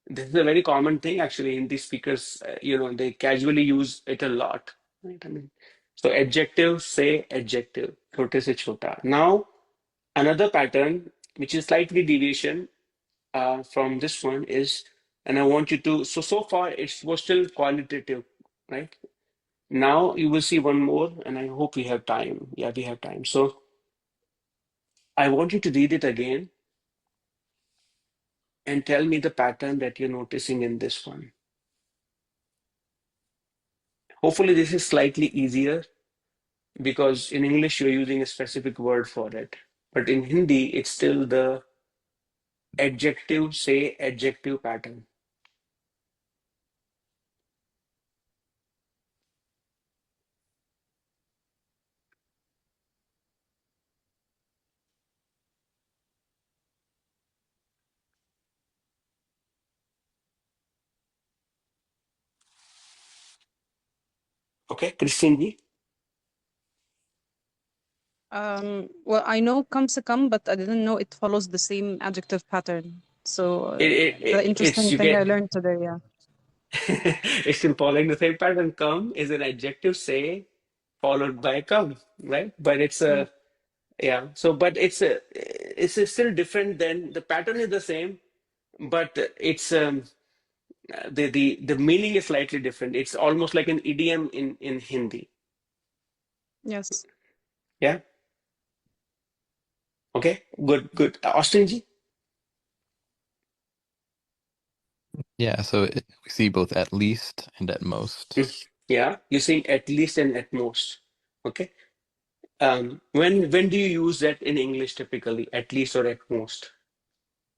this is a very common thing, actually, in these speakers. They casually use it a lot. Right? I mean, so adjective, say adjective, छोटे से छोटा. Now, another pattern, which is slightly deviation from this one is, and I want you to, so far it was still qualitative, right? Now you will see one more, and I hope we have time. Yeah, we have time. So I want you to read it again and tell me the pattern that you're noticing in this one. Hopefully this is slightly easier because in English you're using a specific word for it. But in Hindi, it's still the adjective, say adjective pattern. Okay, Christine ji? Well, I know comes to come, but I didn't know it follows the same adjective pattern. So the interesting thing I learned today, yeah. It's in following the same pattern. Come is an adjective, say, followed by come, right? But it's a So, but it's still different than the pattern is the same, but it's the meaning is slightly different. It's almost like an idiom in Hindi. Yes. Yeah. Okay. Good. Austin ji. Yeah, so we see both at least and at most. Yeah, you're saying at least and at most. Okay. When do you use that in English typically? At least or at most?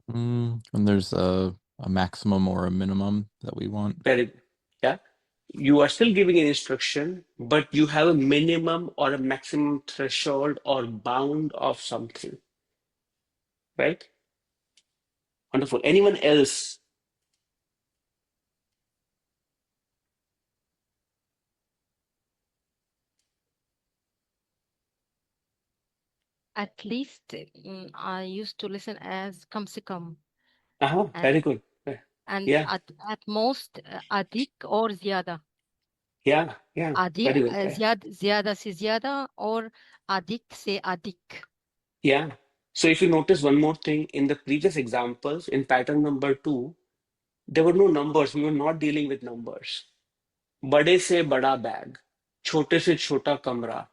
And there's a maximum or a minimum that we want. Very good. Yeah. you are still giving an instruction, but you have a minimum or a maximum threshold or bound of something, right? Wonderful. Anyone else? At least I used to listen as come se come. Very good. And Yeah, at most adik or zyada. yeah, Adi very good. zyada se zyada or adik se adik. Yeah. So if you notice one more thing in the previous examples, in pattern number 2, there were no numbers. We were not dealing with numbers. बड़े से बड़ा bag, छोटे से छोटा कमरा.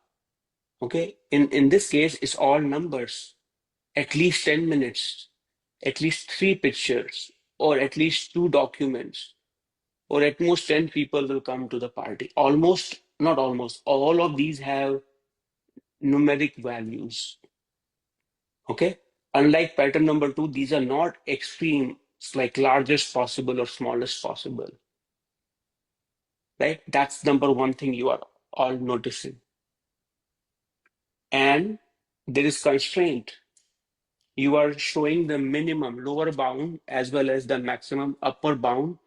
Okay. In this case, it's all numbers. At least 10 minutes, at least 3 pictures, or at least 2 documents, or at most 10 people will come to the party. Almost, not almost, all of these have numeric values. Okay. Unlike pattern number 2, these are not extremes like largest possible or smallest possible. Right? That's number one thing you are all noticing. And there is constraint. You are showing the minimum lower bound as well as the maximum upper bound.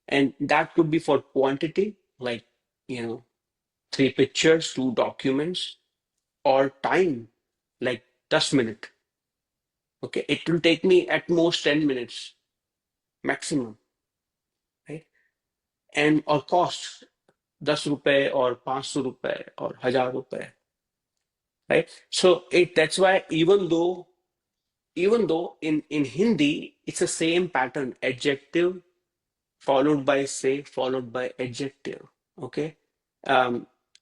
And that could be for quantity, like, 3 pictures, 2 documents, or time, like 10 minutes. Okay, it will take me at most 10 minutes maximum, right? And or cost, 10 rupees or 500 rupees or 1000 rupees, right? So that's why even though in Hindi it's the same pattern, adjective followed by say followed by adjective. Okay,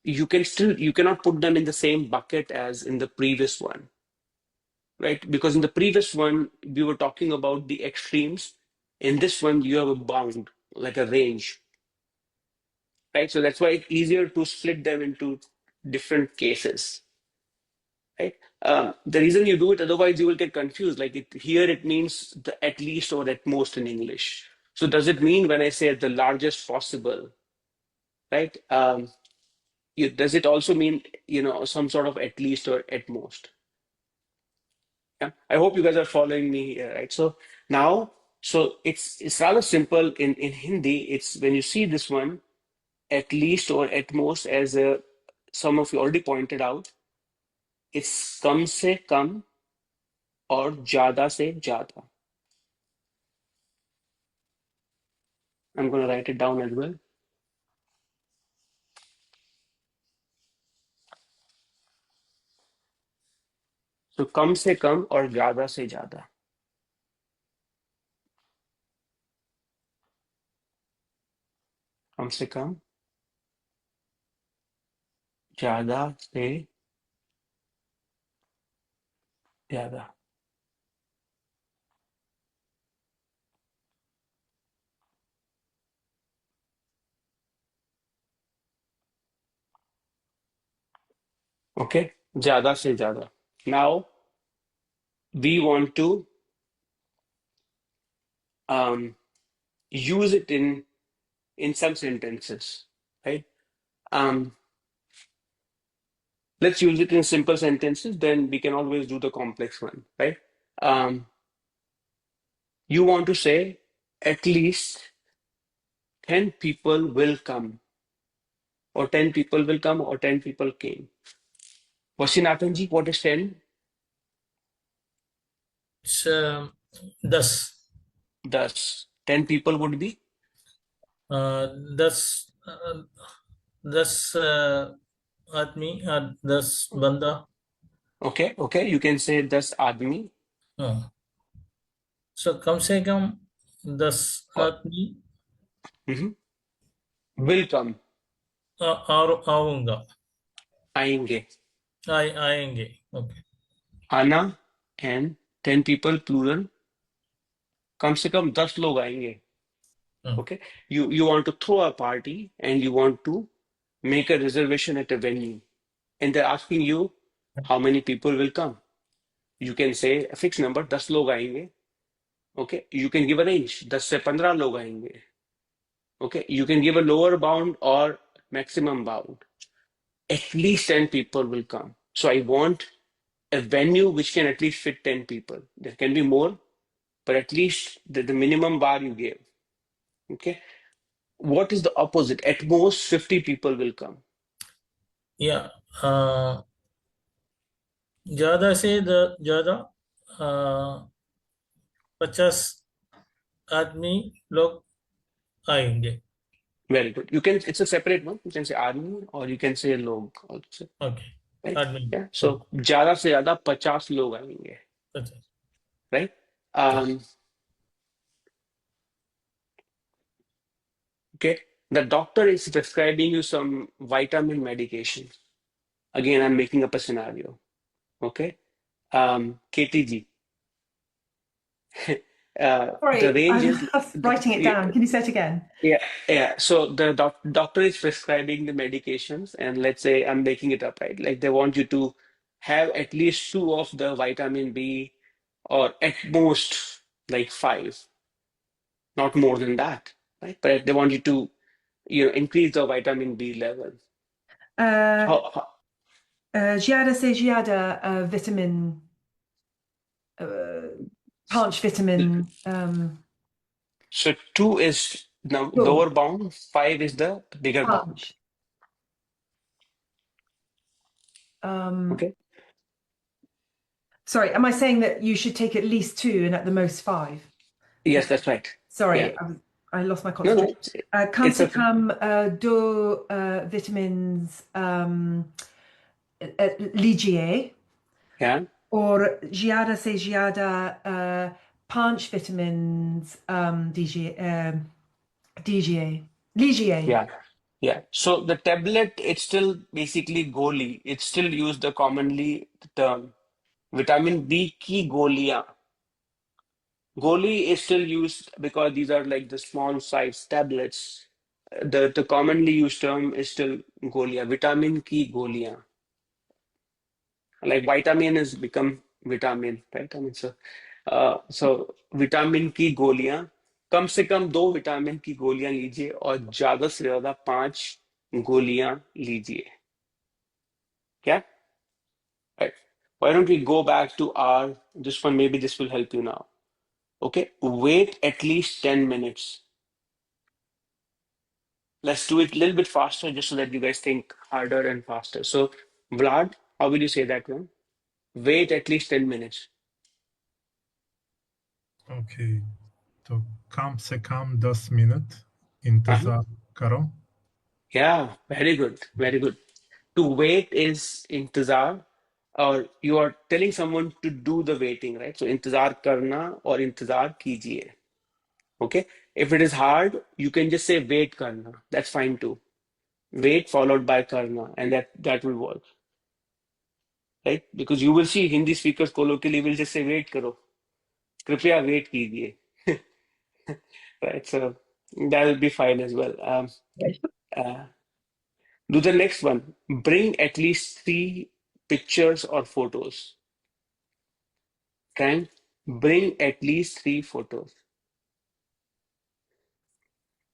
you cannot put them in the same bucket as in the previous one, right? Because in the previous one we were talking about the extremes. In this one you have a bound, like a range, right? So that's why it's easier to split them into different cases, right? The reason you do it, otherwise you will get confused. Like here it means the at least or at most in English. So does it mean when I say the largest possible, right? Does it also mean some sort of at least or at most? Yeah, I hope you guys are following me here, right? So now, it's rather simple in Hindi. It's when you see this one, at least or at most, as some of you already pointed out, it's kam se kam or jada se jada. I'm going to write it down as well. So kam se kam or jada se jada. Kam se kam, jada se jada. Okay, jada se jada. Now we want to use it in some sentences, right? Let's use it in simple sentences, then we can always do the complex one, right? You want to say at least 10 people will come, or 10 people will come, or 10 people came. Vashinathanji, what is 10? It's 10. 10 people would be? 10 आदमी 10 बंदा. Okay, you can say 10 आदमी. So कम से कम 10 आदमी will come. और आऊंगा. आएंगे. आएंगे. Okay. आना and 10 people plural. कम से कम 10 लोग आएंगे. Okay, you want to throw a party and you want to make a reservation at a venue, and they're asking you how many people will come. You can say a fixed number, 10 लोग आएंगे. Okay, you can give a range, 10 से 15 लोग आएंगे. Okay, you can give a lower bound or maximum bound. At least 10 people will come. So I want a venue which can at least fit 10 people. There can be more, but at least the minimum bar you gave. Okay. What is the opposite? At most 50 people will come. Yeah. ज़्यादा से ज़्यादा 50 आदमी लोग आएंगे. Very good. You can, it's a separate one. You can say army or you can say log also. Okay. Right? Admin. Yeah. So ज़्यादा से ज़्यादा 50 लोग आएंगे. Okay. Right? Okay. The doctor is prescribing you some vitamin medication. Again, I'm making up a scenario. Okay. KTG. Sorry, The range I'm is writing it down. Can you say it again? yeah. So the doctor is prescribing the medications, and let's say I'm making it up, right? Like they want you to have at least 2 of the vitamin B, or at most like 5, not more than that, right? But they want you to, increase the vitamin B level. ज़्यादा से ज़्यादा vitamin, punch vitamin. So 2 is now lower bound, 5 is the bigger bound. Okay. Sorry, am I saying that you should take at least 2 and at the most 5? Yes, that's right. Sorry, Yeah. I lost my concentration. Kam se kam 2 vitamins लीजिए. Yeah. और ज़्यादा से ज़्यादा 5 vitamins लीजिए. Yeah. So the tablet, it's still basically goli. It's still used the commonly term. Vitamin B ki goliyan. Goli is still used because these are like the small size tablets. The commonly used term is still golia. Vitamin ki goliyan. Like vitamin has become vitamin, right? I mean, so vitamin की गोलियां, कम से कम 2 vitamin की गोलियां लीजिए और ज्यादा से ज्यादा 5 गोलियां लीजिए. क्या? Right. Why don't we go back to this one? Maybe this will help you now. Okay. Wait at least 10 minutes. Let's do it a little bit faster just so that you guys think harder and faster. So, Vlad, how will you say that one? Wait at least 10 minutes. Okay. तो कम से कम 10 minute इंतजार करो. Yeah, very good. Very good. To wait is intizar, or you are telling someone to do the waiting, right? So intizar karna or intizar kijiye. Okay. If it is hard, you can just say wait karna. That's fine too. Wait followed by karna, and that will work. Right? Because you will see Hindi speakers colloquially will just say wait karo. Kripya wait kijiye. Right. So that will be fine as well. Do the next one. Bring at least 3 pictures or photos. Okay? Bring at least 3 photos.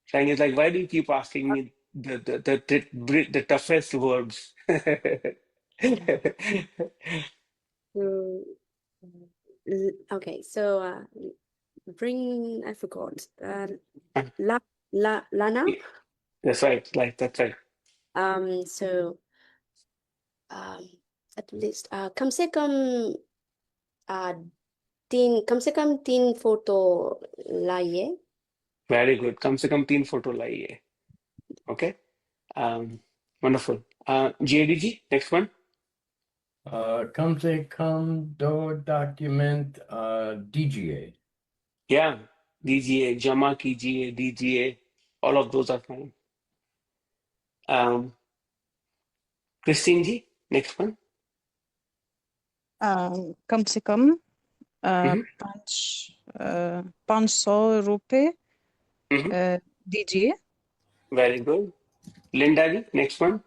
Shang is like, why do you keep asking me the toughest words? Okay, so bring, I forgot. Lana? That's right, that's right. So at least कम से कम 3 photo लाइए. Very good. कम से कम 3 photo लाइए. Okay. Wonderful. JDG, next one. कम से कम 2 document DGA. Yeah, DGA, जमा कीजिए, DGA, all of those are fine. Christine ji, next one. कम से कम 500 रुपए दीजिए. Very good. Linda ji, next one.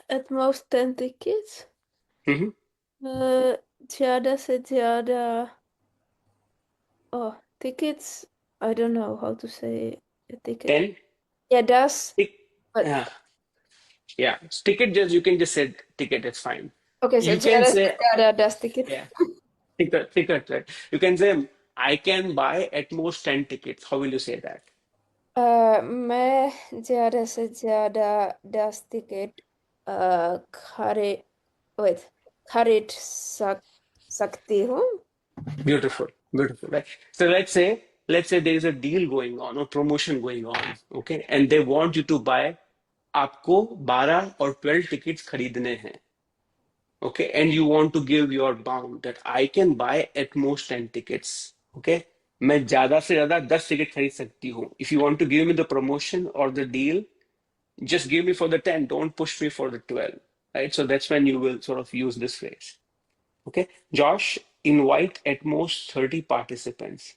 At most 10 tickets. ज़्यादा से ज़्यादा tickets I don't know how to say a ticket. 10? Yeah, das. But Yeah. Ticket, just you can just say ticket, it's fine. okay, so You can say, das ticket. yeah, ticket, right? You can say, I can buy at most 10 tickets. How will you say that? मैं ज़्यादा से ज़्यादा 10 ticket खरीद सकती हूँ. Beautiful, beautiful, right? So let's say there is a deal going on or promotion going on, okay, and they want you to buy. आपको 12 or 12 tickets खरीदने हैं, okay, and you want to give your bound that I can buy at most 10 tickets, okay. मैं ज्यादा से ज्यादा 10 ticket खरीद सकती हूँ. If you want to give me the promotion or the deal, just give me for the 10. Don't push me for the 12, right? So that's when you will sort of use this phrase. Okay, Josh, invite at most 30 participants.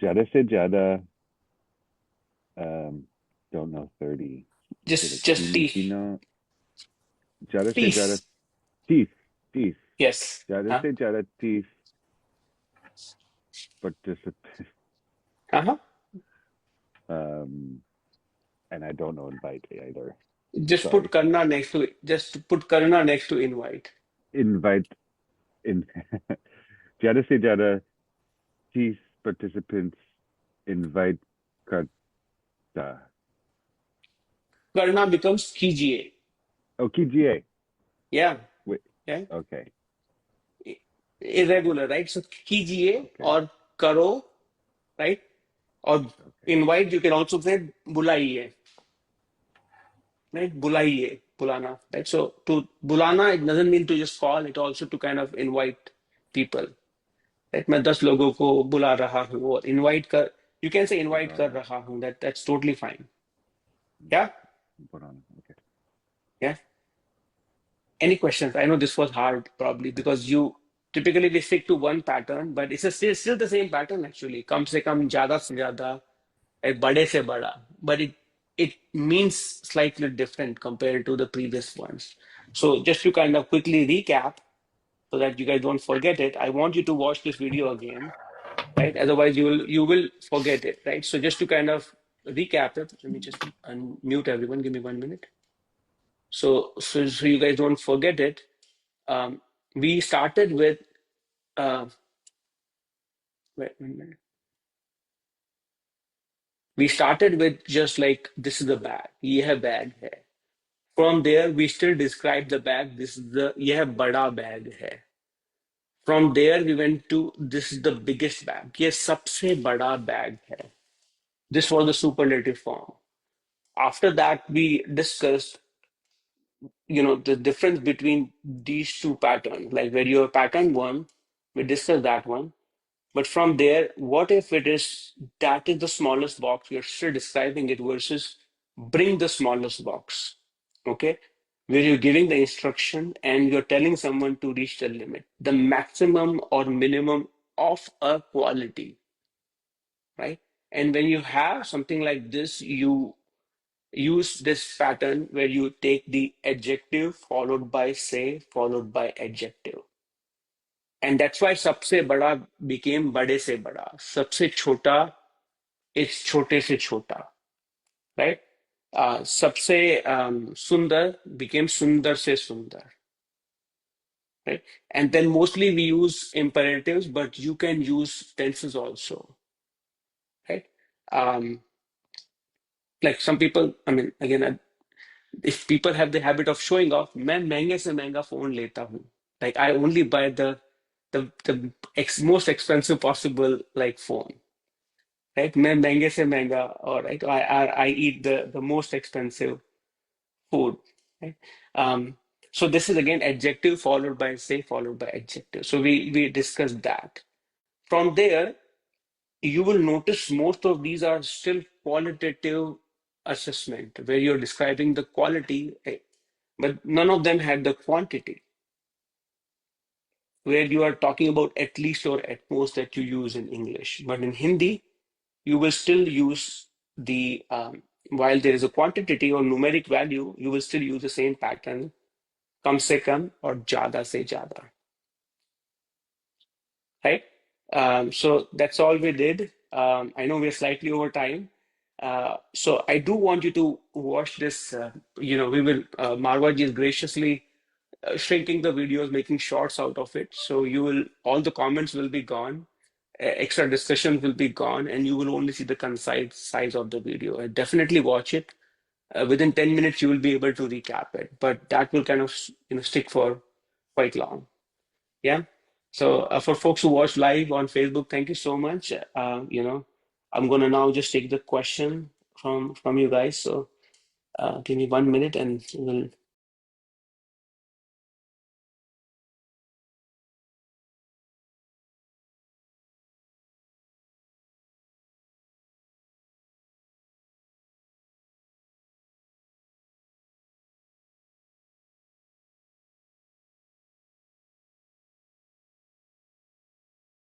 Jada se jada, don't know 30. Just teeth. Jada se jada, teeth. Yes. Jada se jada, teeth. Participant. And I don't know invite either. Just put karna next to it. Just put karna next to invite. Invite in Jada se jada, teeth participants invite karta. Karna becomes kijiye. Oh, kijiye. Yeah. Wait. Yeah. Okay. Irregular, right? So kijiye or karo, right? Or invite, you can also say bulaiye. Right? Bulaiye, bulana. Right? So to bulana, it doesn't mean to just call, it also to kind of invite people. Right? मैं 10 लोगों को बुला रहा हूँ और invite कर, you can say invite कर रहा हूँ. That's totally fine. Yeah? Okay. Yeah. Any questions? I know this was hard probably because you typically we stick to one pattern, but it's still the same pattern actually. कम से कम, ज़्यादा से ज़्यादा, बड़े से बड़ा. But it means slightly different compared to the previous ones. So just to kind of quickly recap so that you guys don't forget it, I want you to watch this video again, right? Otherwise you will forget it, right? So just to kind of recap it, let me just unmute everyone. Give me 1 minute. So you guys don't forget it. We started with wait a minute. We started with just like this is the bag. ये है bag है. From there we still describe the bag. This is the ये है बड़ा bag है. From there we went to this is the biggest bag. ये सबसे बड़ा bag है. This was the superlative form. After that we discussed the difference between these two patterns. Like where you have pattern 1, we discussed that one. But from there, what if that is the smallest box, you're still describing it versus bring the smallest box, okay? Where you're giving the instruction and you're telling someone to reach the limit, the maximum or minimum of a quality, right? And when you have something like this, you use this pattern where you take the adjective followed by say, followed by adjective. And that's why सबसे बड़ा became बड़े से बड़ा. सबसे छोटा is छोटे से छोटा, right? सबसे सुंदर became सुंदर से सुंदर, right? And then mostly we use imperatives, but you can use tenses also, right? Like some people, I mean, again, if people have the habit of showing off, मैं महंगे से महंगा phone लेता हूँ. Like I only buy the most expensive possible like phone. Right? मैं महंगे से महंगा, or right? I eat the most expensive food. Right? So this is again adjective followed by say followed by adjective. So we discussed that. From there, you will notice most of these are still qualitative assessment where you're describing the quality, but none of them had the quantity. Where you are talking about at least or at most that you use in English, but in Hindi, you will still use the, while there is a quantitative or numeric value, you will still use the same pattern kam se kam, or jada se jada. Right? So that's all we did. I know we're slightly over time. So I do want you to watch this. We will, Marwaji is graciously shrinking the videos, making shorts out of it. So all the comments will be gone, extra discussions will be gone, and you will only see the concise size of the video. Definitely watch it. Within 10 minutes, you will be able to recap it, but that will kind of stick for quite long. Yeah. So for folks who watch live on Facebook, thank you so much. I'm gonna now just take the question from you guys. So give me 1 minute and we'll